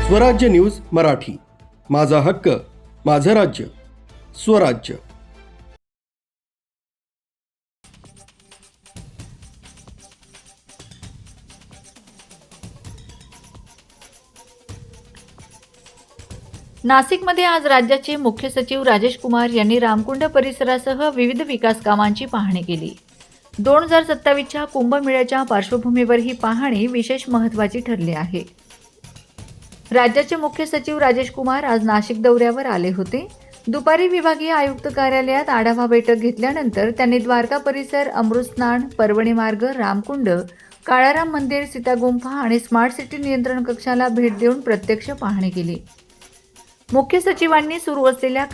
स्वराज्य न्यूज मराठी, माझा हक्क, माझं राज्य, स्वराज्य। नाशिकमध्ये आज राज्याचे मुख्य सचिव राजेश कुमार यांनी रामकुंड परिसरासह विविध विकास कामांची पाहणी केली। 2027च्या कुंभमेळ्याच्या पार्श्वभूमीवर ही पाहणी विशेष महत्त्वाची ठरली आहे। राज्याचे मुख्य सचिव राजेश कुमार आज नाशिक दौऱ्यावर आले होते। दुपारी विभागीय आयुक्त कार्यालयात आढावा बैठक घेतल्यानंतर त्यांनी द्वारका परिसर, अमृतस्नान, परवणी मार्ग, रामकुंड, काळाराम मंदिर, सीता गुंफा आणि स्मार्ट सिटी नियंत्रण कक्षाला भेट देऊन प्रत्यक्ष पाहणी केली। मुख्य सचिवांनी सुरू असलेल्या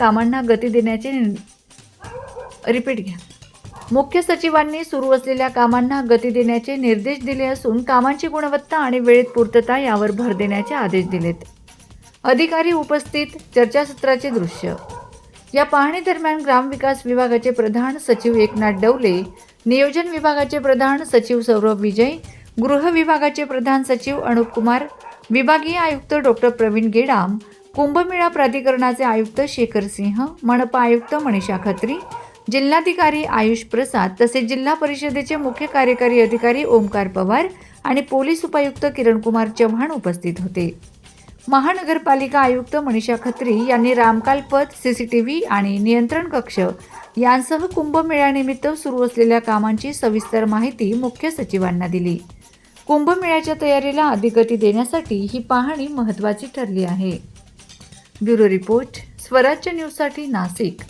कामांना गती देण्याचे निर्देश दिले असून कामांची गुणवत्ता आणि वेळेत पूर्तता यावर भर देण्याचे आदेश दिलेत। अधिकारी उपस्थित, चर्चासत्राचे दृश्य। या पाहणी दरम्यान ग्रामविकास विभागाचे प्रधान सचिव एकनाथ डवले, नियोजन विभागाचे प्रधान सचिव सौरभ विजय, गृह विभागाचे प्रधान सचिव अनुप कुमार, विभागीय आयुक्त डॉक्टर प्रवीण गेडाम, कुंभमेळा प्राधिकरणाचे आयुक्त शेखर सिंह, मनपा आयुक्त मनीषा खत्री, जिल्हाधिकारी आयुष प्रसाद तसेच जिल्हा परिषदेचे मुख्य कार्यकारी अधिकारी ओमकार पवार आणि पोलीस उपायुक्त किरण कुमार चव्हाण उपस्थित होते। महानगरपालिका आयुक्त मनीषा खत्री यांनी रामकाल पथ, सीसीटीव्ही आणि नियंत्रण कक्ष यांसह कुंभमेळ्यानिमित्त सुरू असलेल्या कामांची सविस्तर माहिती मुख्य सचिवांना दिली। कुंभमेळ्याच्या तयारीला अधिक गती देण्यासाठी ही पाहणी महत्त्वाची ठरली आहे। ब्युरो रिपोर्ट, स्वराज्य न्यूजसाठी नाशिक।